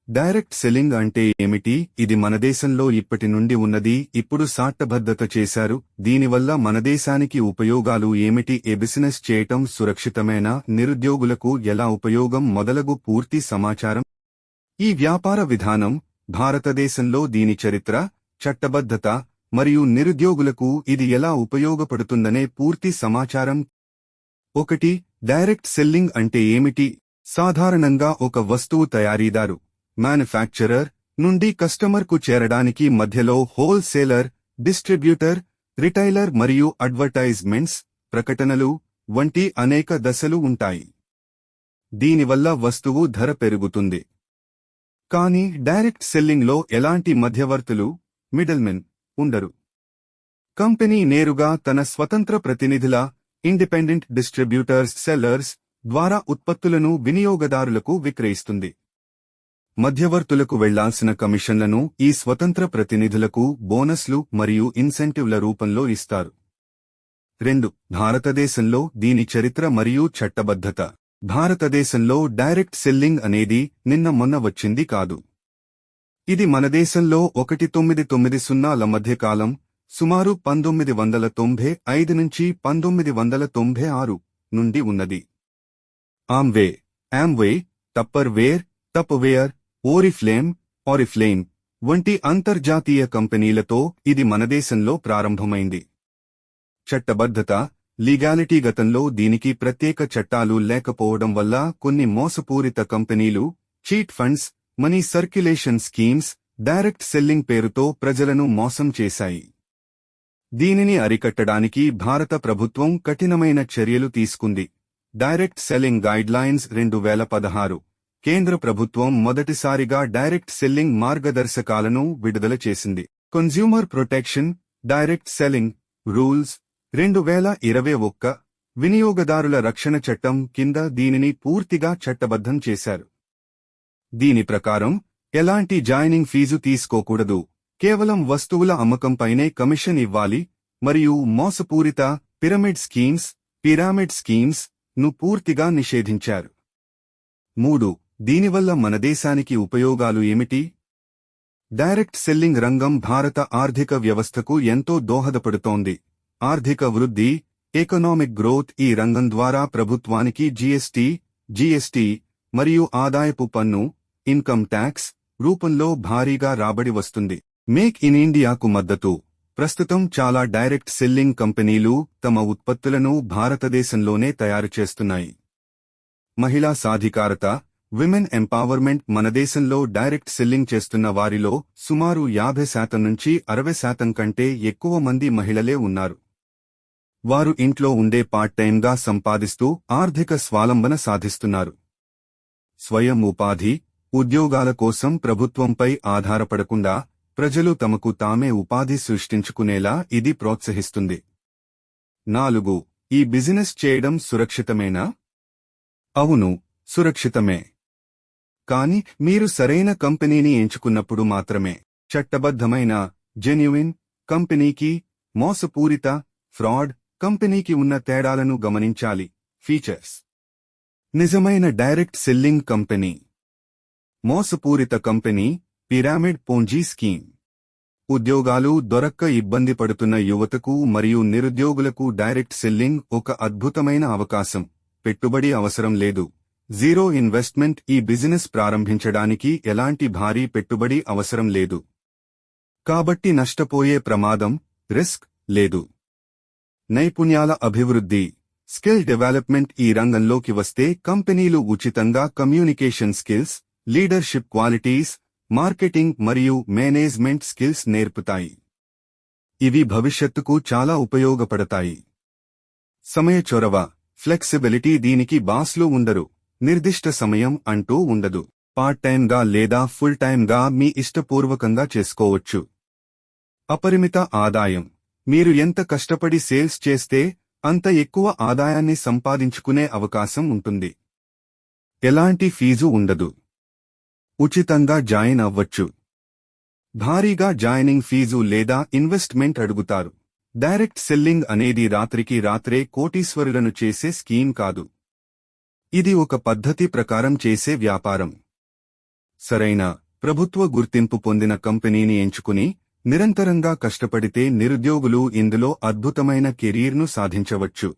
Direct selling అంటే ఏమిటి? ఇది మన దేశంలో ఇప్పటి నుండి ఉన్నది. ఇప్పుడు చట్టబద్ధత చేశారు. దీనివల్ల మన దేశానికి ఉపయోగాలు ఏమిటి? ఏ బిజినెస్ చేయటం సురక్షితమేనా? నిరుద్యోగులకు ఎలా ఉపయోగం? మొదలగు పూర్తి సమాచారం. ఈ వ్యాపార విధానం భారతదేశంలో దీని చరిత్ర, చట్టబద్ధత మరియు నిరుద్యోగులకు ఇది ఎలా ఉపయోగపడుతుందనే పూర్తి సమాచారం. 1. డైరెక్ట్ సెల్లింగ్ అంటే ఏమిటి? సాధారణంగా ఒక వస్తువు తయారీదారు మ్యానుఫ్యాక్చరర్ నుండి కస్టమర్కు చేరడానికి మధ్యలో హోల్సేలర్, డిస్ట్రిబ్యూటర్, రిటైలర్ మరియు అడ్వర్టైజ్మెంట్స్, ప్రకటనలు వంటి అనేక దశలు ఉంటాయి. దీనివల్ల వస్తువు ధర పెరుగుతుంది. కానీ డైరెక్ట్ సెల్లింగ్లో ఎలాంటి మధ్యవర్తులు, మిడిల్మెన్ ఉండరు. కంపెనీ నేరుగా తన స్వతంత్ర ప్రతినిధుల ఇండిపెండెంట్ డిస్ట్రిబ్యూటర్స్ సెల్లర్స్ ద్వారా ఉత్పత్తులను వినియోగదారులకు విక్రయిస్తుంది. మధ్యవర్తులకు వెళ్లాల్సిన కమిషన్లను ఈ స్వతంత్ర ప్రతినిధులకు బోనస్లు మరియు ఇన్సెంటివ్ల రూపంలో ఇస్తారు. 2. భారతదేశంలో దీని చరిత్ర మరియు చట్టబద్ధత. భారతదేశంలో డైరెక్ట్ సెల్లింగ్ అనేది నిన్న మొన్న వచ్చింది కాదు. ఇది మన దేశంలో 1990ల మధ్యకాలం, సుమారు 1995 నుంచి 1996 నుండి ఉన్నది. ఆమ్వే, టప్పర్వేర్, ఓరిఫ్లేమ్ వంటి అంతర్జాతీయ కంపెనీలతో ఇది మన దేశంలో ప్రారంభమైంది. చట్టబద్ధత, లీగాలిటీ. గతంలో దీనికి ప్రత్యేక చట్టాలు లేకపోవడం వల్ల కొన్ని మోసపూరిత కంపెనీలు, cheat funds, money circulation schemes direct selling పేరుతో ప్రజలను మోసం చేశాయి. దీనిని అరికట్టడానికి భారత ప్రభుత్వం కఠినమైన చర్యలు తీసుకుంది. Direct selling guidelines 2016. కేంద్ర ప్రభుత్వం మొదటిసారిగా డైరెక్ట్ సెల్లింగ్ మార్గదర్శకాలను విడుదల చేసింది. Consumer protection direct selling rules 2021 వినియోగదారుల రక్షణ చట్టం కింద దీనిని పూర్తిగా చట్టబద్ధం చేశారు. దీని ప్రకారం ఎలాంటి జాయినింగ్ ఫీజు తీసుకోకూడదు, కేవలం వస్తువుల అమ్మకంపైనే కమిషన్ ఇవ్వాలి మరియు మోసపూరిత పిరమిడ్ స్కీమ్స్ ను పూర్తిగా నిషేధించారు. 3. దీనివల్ల మన దేశానికి ఉపయోగాలు ఏమిటి? డైరెక్ట్ సెల్లింగ్ రంగం భారత ఆర్థిక వ్యవస్థకు ఎంతో దోహదపడుతోంది. ఆర్థిక వృద్ధి, ఎకనామిక్ గ్రోత్. ఈ రంగం ద్వారా ప్రభుత్వానికి జీఎస్టీ మరియు ఆదాయపు పన్ను ఇన్కమ్ ట్యాక్స్ రూపంలో భారీగా రాబడి వస్తుంది. మేక్ ఇన్ ఇండియాకు మద్దతు. ప్రస్తుతం చాలా డైరెక్ట్ సెల్లింగ్ కంపెనీలు తమ ఉత్పత్తులను భారతదేశంలోనే తయారు చేస్తున్నాయి. మహిళా సాధికారత, విమెన్ ఎంపవర్మెంట్. మన దేశంలో డైరెక్ట్ సెల్లింగ్ చేస్తున్న వారిలో సుమారు 50% నుంచి 60% కంటే ఎక్కువ మంది మహిళలే ఉన్నారు. వారు ఇంట్లో ఉండే పార్ట్ టైంగా సంపాదిస్తూ ఆర్థిక స్వాలంబన సాధిస్తున్నారు. స్వయం ఉపాధి, ఉద్యోగాల కోసం ప్రభుత్వంపై ఆధారపడకుండా ప్రజలు తమకు తామే ఉపాధి సృష్టించుకునేలా ఇది ప్రోత్సహిస్తుంది. 4. ఈ బిజినెస్ చేయడం సురక్షితమేనా? అవును, సురక్షితమే. కానీ మీరు సరైన కంపెనీని ఎంచుకున్నప్పుడు మాత్రమే. చట్టబద్ధమైన జెన్యుయిన్ కంపెనీకి, మోసపూరిత ఫ్రాడ్ కంపెనీకి ఉన్న తేడాలను గమనించాలి. ఫీచర్స్. నిజమైన డైరెక్ట్ సెల్లింగ్ కంపెనీ. మోసపూరిత కంపెనీ, పిరామిడ్ పోంజీ స్కీమ్. ఉద్యోగాలు దొరక్క ఇబ్బంది పడుతున్న యువతకు మరియు నిరుద్యోగులకు డైరెక్ట్ సెల్లింగ్ ఒక అద్భుతమైన అవకాశం. పెట్టుబడి అవసరం లేదు. Zero investment. ఈ బిజినెస్ ప్రారంభించడానికి ఎలాంటి భారీ పెట్టుబడి అవసరం లేదు. కాబట్టి నష్టపోయే ప్రమాదం, రిస్క్ లేదు. నైపుణ్యాల అభివృద్ధి, స్కిల్ డెవలప్మెంట్. ఈ రంగంలోకి వస్తే కంపెనీలు ఉచితంగా communication skills, leadership qualities, marketing మరియు మేనేజ్మెంట్ స్కిల్స్ నేర్పుతాయి. ఇవి భవిష్యత్తుకు చాలా ఉపయోగపడతాయి. సమయ చొరవ, ఫ్లెక్సిబిలిటీ. దీనికి బాస్లు ఉండరు, నిర్దిష్ట సమయం అంటూ ఉండదు. పార్ట్ టైంగా లేదా ఫుల్ టైంగా మీ ఇష్టపూర్వకంగా చేసుకోవచ్చు. అపరిమిత ఆదాయం. మీరు ఎంత కష్టపడి సేల్స్ చేస్తే అంత ఎక్కువ ఆదాయాన్ని సంపాదించుకునే అవకాశం ఉంటుంది. ఎలాంటి ఫీజు ఉండదు. ఉచితంగా జాయిన్ అవ్వచ్చు. భారీగా జాయినింగ్ ఫీజు లేదా ఇన్వెస్ట్మెంట్ అడుగుతారు. డైరెక్ట్ సెల్లింగ్ అనేది రాత్రికి రాత్రే కోటీశ్వరులను చేసే స్కీమ్ కాదు. ఇది ఒక పద్ధతి ప్రకారం చేసే వ్యాపారం. సరైన ప్రభుత్వ గుర్తింపు పొందిన కంపెనీని ఎంచుకుని నిరంతరంగా కష్టపడితే నిరుద్యోగులు ఇందులో అద్భుతమైన కెరీర్ను సాధించవచ్చు.